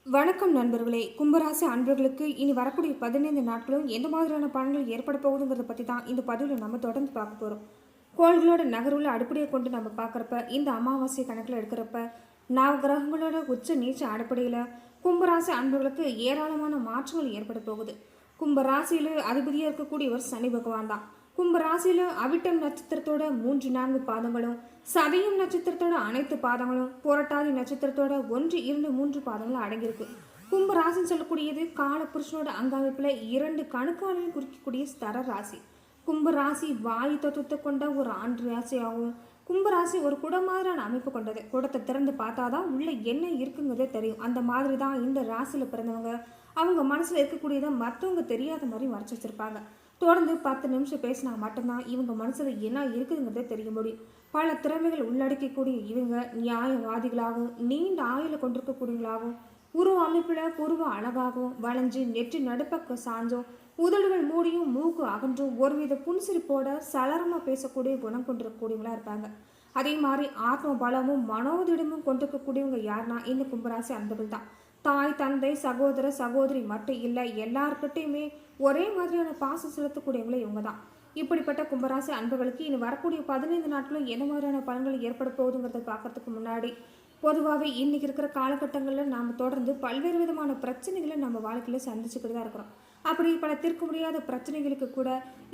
வணக்கம் நண்பர்களே. கும்பராசி அன்பர்களுக்கு இனி வரக்கூடிய 15 நாட்களும் எந்த மாதிரியான பலன்கள் ஏற்பட போகுதுங்கிறத பற்றி தான் இந்த பதிவில் நம்ம தொடர்ந்து பார்க்க போகிறோம். கோள்களோட நகர்வுல அடிப்படையை கொண்டு நம்ம பார்க்குறப்ப, இந்த அமாவாசை கணக்கில் எடுக்கிறப்ப, நவகிரகங்களோட உச்ச நீச்ச அடிப்படையில் கும்பராசி அன்பர்களுக்கு ஏராளமான மாற்றங்கள் ஏற்பட போகுது. கும்பராசியில் அதிபதியாக இருக்கக்கூடியவர் சனி பகவான் தான். கும்பராசியில் அவிட்டம் நட்சத்திரத்தோட 3-4 பாதங்களும், சதயம் நட்சத்திரத்தோட அனைத்து பாதங்களும், புரட்டாதி நட்சத்திரத்தோட 1-2-3 பாதங்களும் அடங்கியிருக்கு. கும்பராசின்னு சொல்லக்கூடியது காலபுருஷனோட அங்கமைப்பில் 2 கணுக்காலையும் குறிக்கக்கூடிய ஸ்தர ராசி. கும்பராசி வாயு தத்துவத்தை கொண்ட ஒரு ஆண் ராசியாகவும், கும்பராசி ஒரு குடம் மாதிரியான அமைப்பு கொண்டது. குடத்தை திறந்து பார்த்தாதான் உள்ள என்ன இருக்குங்கிறதே தெரியும். அந்த மாதிரி தான் இந்த ராசியில் பிறந்தவங்க அவங்க மனசில் இருக்கக்கூடியதை மற்றவங்க தெரியாத மாதிரி மறைச்சி வச்சிருப்பாங்க. தொடர்ந்து 10 நிமிஷம் பேசினா மட்டும்தான் இவங்க மனசில் என்ன இருக்குதுங்கிறதே தெரிய முடியும். பல திறமைகள் உள்ளடக்கக்கூடிய இவங்க நியாயவாதிகளாகவும், நீண்ட ஆயுளை கொண்டிருக்கக்கூடியவங்களாகவும், உருவ அமைப்பில் புருவ அழகாகவும், வளைஞ்சு நெற்றி நடுப்பக்க சாஞ்சும், உதடுகள் மூடியும் மூக்கு அகன்றும் ஒருவித புன்சிரிப்போட சலரமாக பேசக்கூடிய குணம் கொண்டிருக்கக்கூடியவங்களா இருப்பாங்க. அதே மாதிரி ஆத்ம பலமும் மனோதிடமும் கொண்டிருக்கக்கூடியவங்க யாருன்னா இந்த கும்பராசி அன்பர்கள் தான். தாய் தந்தை சகோதர சகோதரி மட்டும் இல்லை, எல்லார்கிட்டையுமே ஒரே மாதிரியான பாசம் செலுத்தக்கூடியவங்களே இவங்க தான். இப்படிப்பட்ட கும்பராசி அன்பர்களுக்கு இனி வரக்கூடிய 15 நாட்களும் என்ன மாதிரியான பலன்கள் ஏற்பட போகுதுங்கிறத பார்க்கறதுக்கு முன்னாடி, பொதுவாகவே இன்னைக்கு இருக்கிற காலகட்டங்களில் நாம் தொடர்ந்து பல்வேறு விதமான பிரச்சனைகளை நம்ம வாழ்க்கையில் சந்திச்சுக்கிட்டு தான் இருக்கிறோம். அப்படி பல தீர்க்க முடியாத பிரச்சனைகளுக்கு கூட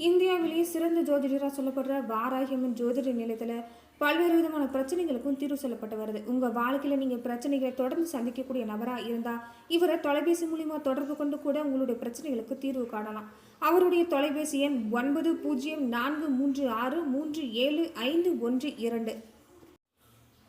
இந்தியாவிலேயே சிறந்த ஜோதிடராக சொல்லப்படுற வாராகியம்மன் ஜோதிட நிலையத்தில் பல்வேறு விதமான பிரச்சனைகளுக்கும் தீர்வு சொல்லப்பட்டு வருது. உங்கள் வாழ்க்கையில் நீங்கள் பிரச்சனைகளை தொடர்ந்து சந்திக்கக்கூடிய நபராக இருந்தால் இவரை தொலைபேசி மூலிமா தொடர்பு கொண்டு கூட உங்களுடைய பிரச்சனைகளுக்கு தீர்வு காணலாம். அவருடைய தொலைபேசி எண் 904336375112.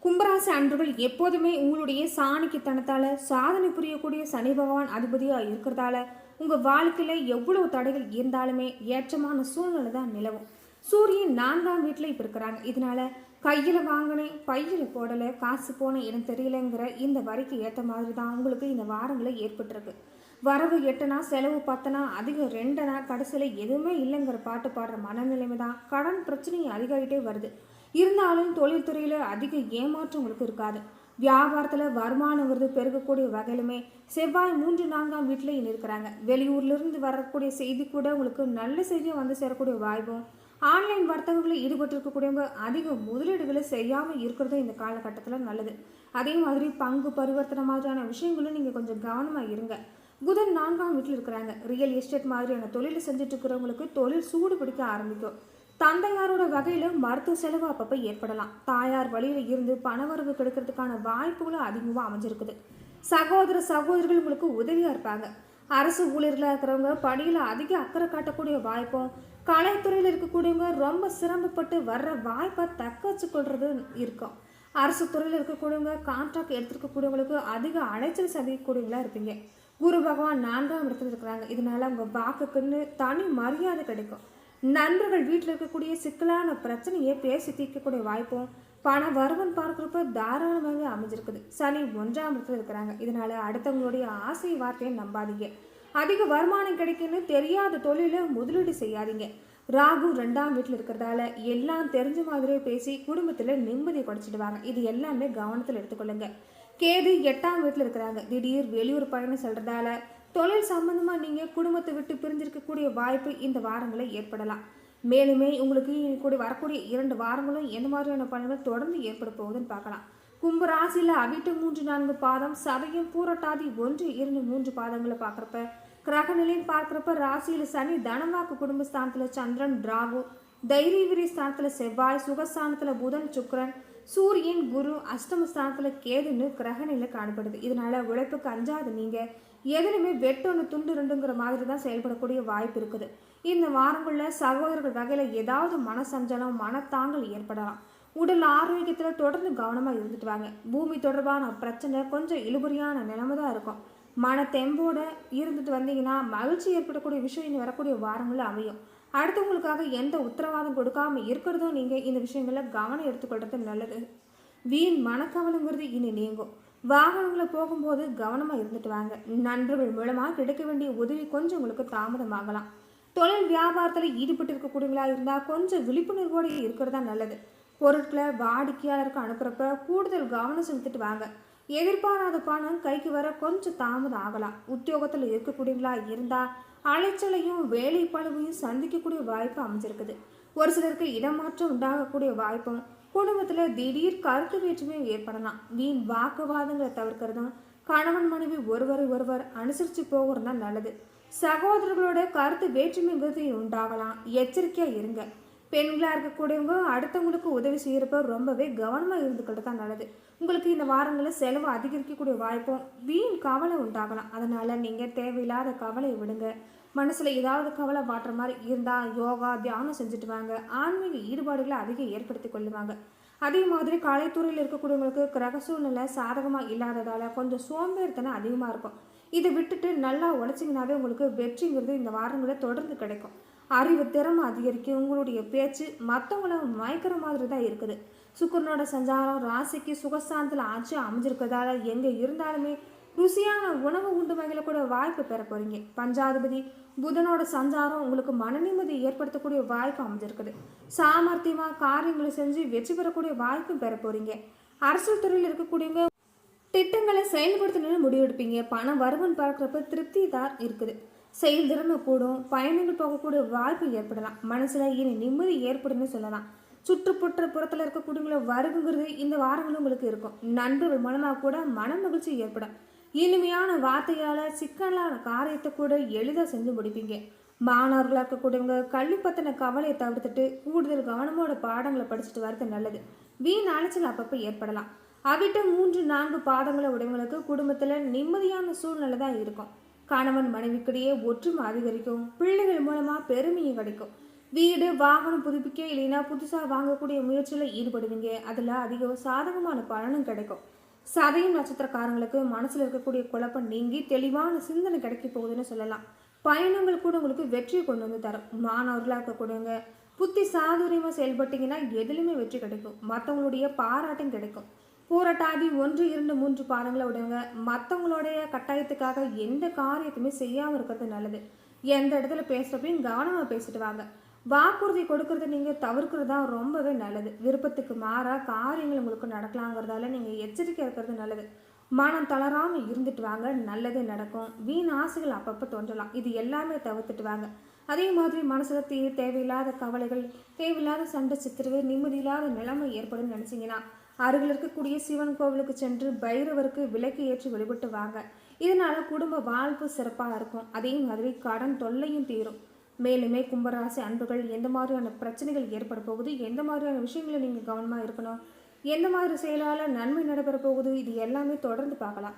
கும்பராசி அன்பர்கள் எப்போதுமே உங்களுடைய சாணிக்குத்தனத்தால் சாதனை புரியக்கூடிய சனி பகவான் அதிபதியாக இருக்கிறதால உங்கள் வாழ்க்கையில் எவ்வளவு தடைகள் இருந்தாலுமே ஏற்றமான சூழ்நிலை தான் நிலவும். சூரியன் 4ஆம் வீட்டில் இப்போ இருக்கிறாங்க. இதனால கையில் வாங்கினேன் பையில் போடலை, காசு போன இடம் தெரியலைங்கிற இந்த வரிக்கு ஏற்ற மாதிரி தான் உங்களுக்கு இந்த வாரங்களில் ஏற்பட்டிருக்கு. வரவு 8னா செலவு 10னா அதிகம் 2னா கடைசியில் எதுவுமே இல்லைங்கிற பாட்டு பாடுற மனநிலைமை தான் கடன் பிரச்சனையும் அதிகமாகிட்டே வருது. இருந்தாலும் தொழில்துறையில் அதிக ஏமாற்றம் உங்களுக்கு இருக்காது. வியாபாரத்தில் வருமானங்கிறது பெருகக்கூடிய வகையிலுமே செவ்வாய் 3-4ஆம் வீட்டில் இருக்கிறாங்க. வெளியூர்லேருந்து வரக்கூடிய செய்தி கூட உங்களுக்கு நல்ல செய்தியாக வந்து சேரக்கூடிய வாய்ப்பும், ஆன்லைன் வர்த்தகங்களில் ஈடுபட்டிருக்கக்கூடியவங்க அதிக முதலீடுகளை செய்யாமல் இருக்கிறதும் இந்த காலகட்டத்தில் நல்லது. அதே மாதிரி பங்கு பரிவர்த்தனை மாதிரியான விஷயங்களும் நீங்கள் கொஞ்சம் கவனமாக இருங்க. புதன் 4ஆம் வீட்டில் இருக்கிறாங்க. ரியல் எஸ்டேட் மாதிரியான தொழிலை செஞ்சுட்டு இருக்கிறவங்களுக்கு தொழில் சூடு பிடிக்க ஆரம்பிக்கும். தந்தையாரோட வகையில் மருத்துவ செலவு அப்பப்போ ஏற்படலாம். தாயார் வழியில் இருந்து பணவரவு கிடைக்கிறதுக்கான வாய்ப்புகளும் அதிகமாக அமைஞ்சிருக்குது. சகோதர சகோதரிகள் உங்களுக்கு உதவியாக இருப்பாங்க. அரசு ஊழியர்களாக இருக்கிறவங்க பணியில் அதிக அக்கறை காட்டக்கூடிய வாய்ப்பும், கலைத்துறையில் இருக்கக்கூடியவங்க ரொம்ப சிரமப்பட்டு வர்ற வாய்ப்பை தக்க வச்சுக்கொள்றது இருக்கும். அரசு துறையில் இருக்கக்கூடியவங்க கான்ட்ராக்ட் எடுத்துருக்கக்கூடியவங்களுக்கு அதிக அலைச்சல் சந்திக்கக்கூடியவங்களா இருப்பீங்க. குரு பகவான் 4ஆம் இடத்துல இருக்கிறாங்க. இதனால உங்கள் வாக்குக்குன்னு தனி மரியாதை கிடைக்கும். நண்பர்கள் வீட்டில் இருக்கக்கூடிய சிக்கலான பிரச்சனையை பேசி தீர்க்கக்கூடிய வாய்ப்பும், பண வருவன் பார்க்குறப்ப தாராளமாக அமைஞ்சிருக்குது. சனி 1ஆம் இடத்துல இருக்கிறாங்க. இதனால அடுத்தவங்களுடைய ஆசை வார்த்தையை நம்பாதீங்க. அதிக வருமானம் கிடைக்குன்னு தெரியாத தொழில முதலீடு செய்யாதீங்க. ராகு 2ஆம் வீட்டில் இருக்கிறதால எல்லாம் தெரிஞ்ச மாதிரியே பேசி குடும்பத்தில் நிம்மதியை குறைச்சிடுவாங்க. இது எல்லாமே கவனத்தில் எடுத்துக்கொள்ளுங்க. கேது 8ஆம் வீட்டில் இருக்கிறாங்க. திடீர் வெளியூர் பயணம் செல்றதால தொழில் சம்பந்தமாக நீங்கள் குடும்பத்தை விட்டு பிரிஞ்சிருக்கக்கூடிய வாய்ப்பு இந்த வாரங்களில் ஏற்படலாம். மேலுமே உங்களுக்கு கூட வரக்கூடிய 2 வாரங்களும் எந்த மாதிரியான பலன்கள் தொடர்ந்து ஏற்பட போகுதுன்னு பார்க்கலாம். கும்ப ராசியில் அவிட்டம் 3-4 பாதம், சதயம் பூரட்டாதி 1-2-3 பாதங்களை பார்க்குறப்ப, கிரக நிலைன்னு பார்க்குறப்ப ராசியில் சனி, தனவாக்கு குடும்பஸ்தானத்தில் சந்திரன், ராகு, தைரிய விரி ஸ்தானத்தில் செவ்வாய், சுகஸ்தானத்தில் புதன், சுக்கிரன், சூரியன், குரு, அஷ்டமஸ்தானத்தில் கேதுன்னு கிரகநிலையில் காணப்படுது. இதனால உழைப்புக்கு அஞ்சாது நீங்கள் எதுலையுமே வெட்டொன்று துண்டு ரெண்டுங்கிற மாதிரி தான் செயல்படக்கூடிய வாய்ப்பு இருக்குது. இந்த வாரங்களில் சகோதரர்கள் வகையில் ஏதாவது மனசஞ்சலம், மனத்தாங்கல் ஏற்படலாம். உடல் ஆரோக்கியத்தில் தொடர்ந்து கவனமாக இருந்துட்டு வாங்க. பூமி தொடர்பான பிரச்சனை கொஞ்சம் இழுபறியான நிலைமை தான் இருக்கும். மன தெம்போட இருந்துட்டு வந்தீங்கன்னா மகிழ்ச்சி ஏற்படக்கூடிய விஷயம் இனி வரக்கூடிய வாரங்களில் அமையும். அடுத்தவங்களுக்காக எந்த உத்தரவாதம் கொடுக்காம இருக்கிறதும் நீங்கள் இந்த விஷயங்களில் கவனம் எடுத்துக்கொள்றது நல்லது. வீண் மனக்கவலைங்கிறது இனி நீங்கும். வாகனங்களை போகும்போது கவனமாக இருந்துட்டு வாங்க. நண்பர்கள் மூலமாக கிடைக்க வேண்டிய உதவி கொஞ்சம் உங்களுக்கு தாமதமாகலாம். தொழில் வியாபாரத்தில் ஈடுபட்டு இருக்கக்கூடியவங்களா இருந்தால் கொஞ்சம் விழிப்புணர்வோடு இருக்கிறதா நல்லது. பொருட்களை வாடிக்கையாளருக்கு அனுப்புகிறப்ப கூடுதல் கவனம் செலுத்திட்டு வாங்க. எதிர்பாராத பணம் கைக்கு வர கொஞ்சம் தாமதம் ஆகலாம். உத்தியோகத்தில் இருக்கக்கூடியவங்களா இருந்தால் அலைச்சலையும் வேலை பழுவையும் சந்திக்கக்கூடிய வாய்ப்பு அமைஞ்சிருக்குது. ஒரு சிலருக்கு இடமாற்றம் உண்டாகக்கூடிய வாய்ப்பும், குடும்பத்தில் திடீர் கருத்து வேற்றுமையும் ஏற்படலாம். வீண் வாக்குவாதங்களை தவிர்க்கிறதும், கணவன் மனைவி ஒருவரை ஒருவர் அனுசரித்து போகிறது தான் நல்லது. சகோதரர்களோட கருத்து வேற்றுமைங்கிறது உண்டாகலாம், எச்சரிக்கையாக இருங்க. பெண்களாக இருக்கக்கூடியவங்க அடுத்தவங்களுக்கு உதவி செய்கிறப்ப ரொம்பவே கவனமாக இருந்துக்கிட்டு தான் நல்லது. உங்களுக்கு இந்த வாரங்களில் செலவு அதிகரிக்கக்கூடிய வாய்ப்பும், வீண் கவலை உண்டாகலாம். அதனால் நீங்கள் தேவையில்லாத கவலையை விடுங்க. மனசில் ஏதாவது கவலை வாட்டுற மாதிரி இருந்தால் யோகா தியானம் செஞ்சுட்டு வாங்க. ஆன்மீக ஈடுபாடுகளை அதிகம் ஏற்படுத்தி கொள்ளுவாங்க. அதே மாதிரி கலைத்துறையில் இருக்கக்கூடியவங்களுக்கு கிரக சூழ்நிலை சாதகமாக இல்லாததால் கொஞ்சம் சோம்பேறித்தனம் அதிகமாக இருக்கும். இதை விட்டுட்டு நல்லா உழைச்சிங்கனாவே உங்களுக்கு வெற்றிங்கிறது இந்த வாரங்களில் தொடர்ந்து கிடைக்கும். அறிவு திறமை அதிகரிக்கும். உங்களுடைய பேச்சு மற்றவங்கள மயக்கிற மாதிரி தான் இருக்குது. சுக்கரனோட சஞ்சாரம் ராசிக்கு சுகஸ்தானத்தில் ஆட்சி அமைஞ்சிருக்கிறதால எங்கே இருந்தாலுமே ருசியான உணவு உண்டு வகையில கூட வாய்ப்பு பெற போறீங்க. பஞ்சாதிபதி புதனோட சஞ்சாரம் உங்களுக்கு மன நிம்மதி ஏற்படுத்தக்கூடிய வாய்ப்பு அமைஞ்சிருக்குது. சாமர்த்தியமா காரியங்களை செஞ்சு வெற்றி பெறக்கூடிய வாய்ப்பும் பெற போறீங்க. அரசியல் துறையில் இருக்கக்கூடியவங்க திட்டங்களை செயல்படுத்தணும்னு முடிவெடுப்பீங்க. பணம் வருவன் பார்க்குறப்ப திருப்தி தான் இருக்குது. செயல்திறமை கூடும். பயணங்கள் போகக்கூடிய வாய்ப்பு ஏற்படலாம். மனசுல இனி நிம்மதி ஏற்படும்னு சொல்லலாம். சுற்றுப்புற புறத்தில் இருக்கக்கூடியவங்கள வருகுங்கிறது இந்த வாரங்களும் உங்களுக்கு இருக்கும். நண்பர்கள் மூலமாக கூட மன மகிழ்ச்சி ஏற்படும். இனிமையான வார்த்தையால் சிக்கலான காரியத்தை கூட எளிதாக செஞ்சு முடிப்பீங்க. மாணவர்களாக இருக்கக்கூடியவங்க கல்வி பற்றின கவலையை தவிர்த்துட்டு கூடுதல் கவனமோட பாடங்களை படிச்சுட்டு வரது நல்லது. வீண் அலைச்சல் அப்பப்போ ஏற்படலாம். அவிட்ட 3-4 பாதங்களை உடையவங்களுக்கு குடும்பத்தில் நிம்மதியான சூழ்நிலை தான் இருக்கும். கணவன் மனைவிக்கிடையே ஒற்றுமை அதிகரிக்கும். பிள்ளைகள் மூலமாக பெருமையும் கிடைக்கும். வீடு வாகனம் புதுப்பிக்க இல்லைன்னா புதுசாக வாங்கக்கூடிய முயற்சியில் ஈடுபடுவீங்க. அதில் அதிக சாதகமான பலனும் கிடைக்கும். சதயம் நட்சத்திரக்காரங்களுக்கு மனசில் இருக்கக்கூடிய குழப்பம் நீங்கி தெளிவான சிந்தனை கிடைக்க போகுதுன்னு சொல்லலாம். பயணங்கள் கூட உங்களுக்கு வெற்றியை கொண்டு வந்து தரும். மாணவர்களாக இருக்கக்கூடியவங்க புத்தி சாதுரியமாக செயல்பட்டீங்கன்னா எதுலையுமே வெற்றி கிடைக்கும். மற்றவங்களுடைய பாராட்டும் கிடைக்கும். போராட்டாதி 1, 2, 3 பாதங்களை உடையவங்க மற்றவங்களுடைய கட்டாயத்துக்காக எந்த காரியத்தையுமே செய்யாமல் இருக்கிறது நல்லது. எந்த இடத்துல பேசுகிறப்பையும் கவனமாக பேசிட்டு வாங்க. வாக்குறுதி கொடுக்கறத நீங்கள் தவிர்க்கிறது தான் ரொம்பவே நல்லது. விருப்பத்துக்கு மாறாக காரியங்கள் உங்களுக்கு நடக்கலாங்கிறதால நீங்கள் எச்சரிக்கை இருக்கிறது நல்லது. மனம் தளராமல் இருந்துட்டு வாங்க, நல்லது நடக்கும். வீண் ஆசைகள் அப்பப்போ தோன்றலாம், இது எல்லாமே தவிர்த்துட்டு வாங்க. அதே மாதிரி மனசில் தேவையில்லாத கவலைகள், தேவையில்லாத சண்டை சித்திரவு, நிம்மதியில்லாத நிலைமை ஏற்படும் நினச்சிங்கன்னா அருகில் இருக்கக்கூடிய சிவன் கோவிலுக்கு சென்று பைரவருக்கு விளக்கு ஏற்றி வழிபட்டு வாங்க. இதனால குடும்ப வாழ்வு சிறப்பாக இருக்கும். அதே மாதிரி கடன் தொல்லையும் தீரும். மேலுமே கும்பராசி அன்புகள் எந்த மாதிரியான பிரச்சனைகள் ஏற்பட போகுது, எந்த மாதிரியான விஷயங்களை நீங்கள் கவனமாக இருக்கணும், எந்த மாதிரி செயலால் நன்மை நடைபெற போகுது, இது எல்லாமே தொடர்ந்து பார்க்கலாம்.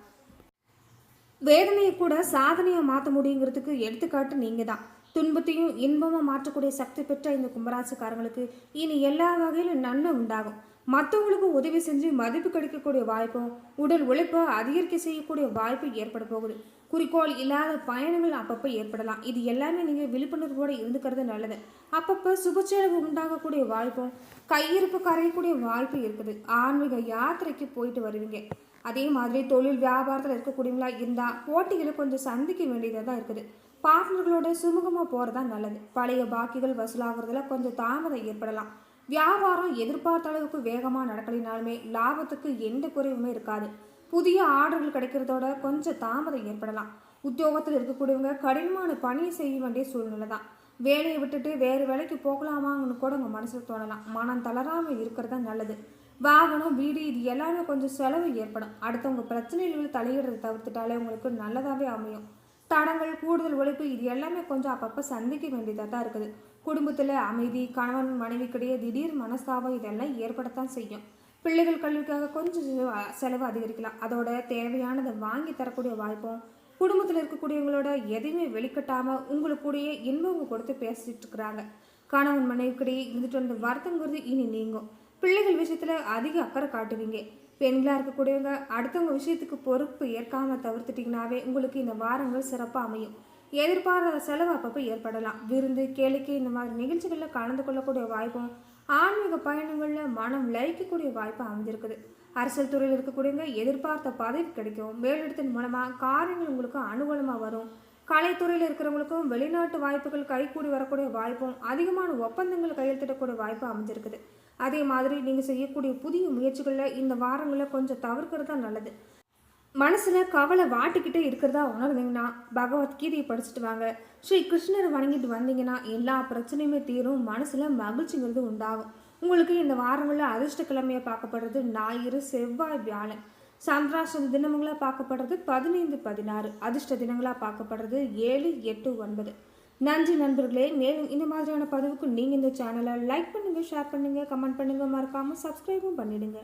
வேதனையை கூட சாதனையாக மாற்ற முடியுங்கிறதுக்கு எடுத்துக்காட்டு நீங்கள் தான். துன்பத்தையும் இன்பமாக மாற்றக்கூடிய சக்தி பெற்ற இந்த கும்பராசிக்காரங்களுக்கு இனி எல்லா வகையிலும் நன்மை உண்டாகும். மற்றவங்களுக்கு உதவி செஞ்சு மதிப்பு கிடைக்கக்கூடிய வாய்ப்பும், உடல் உழைப்பை அதிகரிக்க செய்யக்கூடிய வாய்ப்பு ஏற்பட போகுது. குறிக்கோள் இல்லாத பயணங்கள் அப்பப்போ ஏற்படலாம். இது எல்லாமே நீங்கள் விழிப்புணர்வோடு இருந்துக்கிறது நல்லது. அப்பப்போ சுபச்செலவு உண்டாகக்கூடிய வாய்ப்பும், கையிருப்பு கரையக்கூடிய வாய்ப்பு இருக்குது. ஆன்மீக யாத்திரைக்கு போயிட்டு வருவீங்க. அதே மாதிரி தொழில் வியாபாரத்தில் இருக்கக்கூடியவங்களா இருந்தால் போட்டிகளை கொஞ்சம் சந்திக்க வேண்டியதாக தான் இருக்குது. பார்ட்னர்களோட சுமூகமாக போகிறதா நல்லது. பழைய பாக்கிகள் வசூலாகிறதுல கொஞ்சம் தாமதம் ஏற்படலாம். வியாபாரம் எதிர்பார்த்த அளவுக்கு வேகமாக நடக்கலினாலுமே லாபத்துக்கு எந்த குறைவுமே இருக்காது. புதிய ஆர்டர்கள் கிடைக்கிறதோட கொஞ்சம் தாமதம் ஏற்படலாம். உத்தியோகத்தில் இருக்கக்கூடியவங்க கடினமான பணியை செய்ய வேண்டிய சூழ்நிலை தான். வேலையை விட்டுட்டு வேறு வேலைக்கு போகலாமான்னு கூட உங்கள் மனசில் தோணலாம். மனம் தளராமல் இருக்கிறதா நல்லது. வாகனம் வீடு இது எல்லாமே கொஞ்சம் செலவு ஏற்படும். அடுத்தவங்க பிரச்சனைகளில் தலையிடுறதை தவிர்த்துட்டாலே உங்களுக்கு நல்லதாகவே அமையும். தடங்கள் கூடுதல் உழைப்பு இது எல்லாமே கொஞ்சம் அப்பப்போ சந்திக்க வேண்டியதாக தான் இருக்குது. குடும்பத்தில் அமைதி, கணவன் மனைவிக்கிடையே திடீர் மனஸ்தாபம் இதெல்லாம் ஏற்படத்தான் செய்யும். பிள்ளைகள் கல்விக்காக கொஞ்சம் செலவு அதிகரிக்கலாம். அதோட தேவையானதை வாங்கி தரக்கூடிய வாய்ப்பும், குடும்பத்தில் இருக்கக்கூடியவங்களோட எதையுமே வெளிக்கட்டாமல் உங்களுக்குடைய இன்பங்க கொடுத்து பேசிட்டு இருக்கிறாங்க. கணவன் மனைவிக்கிடையே இருந்துட்டு வந்த வருத்தங்கிறது இனி நீங்கும். பிள்ளைகள் விஷயத்தில் அதிக அக்கறை காட்டுவீங்க. பெண்களாக இருக்கக்கூடியவங்க அடுத்தவங்க விஷயத்துக்கு பொறுப்பு ஏற்காமல் தவிர்த்துட்டிங்கனாவே உங்களுக்கு இந்த வாரங்கள் சிறப்பாக அமையும். எதிர்பாராத செலவு அப்பப்போ ஏற்படலாம். விருந்து கேளிக்கை இந்த மாதிரி நிகழ்ச்சிகளில் கலந்து கொள்ளக்கூடிய வாய்ப்பும், ஆன்மீக பயணங்களில் மனம் லயிக்கக்கூடிய வாய்ப்பு அமைஞ்சிருக்குது. அரசியல் துறையில் இருக்கக்கூடியவங்க எதிர்பார்த்த பதவி கிடைக்கும். மேலிடத்தின் மூலமாக காரியங்கள் உங்களுக்கு அனுகூலமாக வரும். கலைத்துறையில் இருக்கிறவங்களுக்கும் வெளிநாட்டு வாய்ப்புகள் கைகூடி வரக்கூடிய வாய்ப்பும், அதிகமான ஒப்பந்தங்கள் கையெழுத்திடக்கூடிய வாய்ப்பு அமைஞ்சிருக்குது. அதே மாதிரி நீங்கள் செய்யக்கூடிய புதிய முயற்சிகளில் இந்த வாரங்களில் கொஞ்சம் தவிர்க்கிறது தான் நல்லது. மனசில் கவலை வாட்டிக்கிட்டே இருக்கிறதா உணர்ந்தீங்கன்னா பகவத்கீதையை படிச்சுட்டு வாங்க. ஸ்ரீ கிருஷ்ணரை வணங்கிட்டு வந்தீங்கன்னா எல்லா பிரச்சனையுமே தீரும். மனசில் மகிழ்ச்சிங்கிறது உண்டாகும். உங்களுக்கு இந்த வாரங்களில் அதிர்ஷ்ட கிழமையை பார்க்கப்படுறது ஞாயிறு, செவ்வாய், வியாழன். சந்திராஷ்டம தினங்களாக பார்க்கப்படுறது 15, 16. அதிர்ஷ்ட தினங்களாக பார்க்கப்படுறது 7, 8, 9. நன்றி நண்பர்களே. மேலும் இந்த மாதிரியான பதிவுக்கு நீங்கள் இந்த சேனலை லைக் பண்ணுங்கள், ஷேர் பண்ணுங்கள், கமெண்ட் பண்ணுங்கள், மறக்காமல் சப்ஸ்கிரைபும் பண்ணிடுங்க.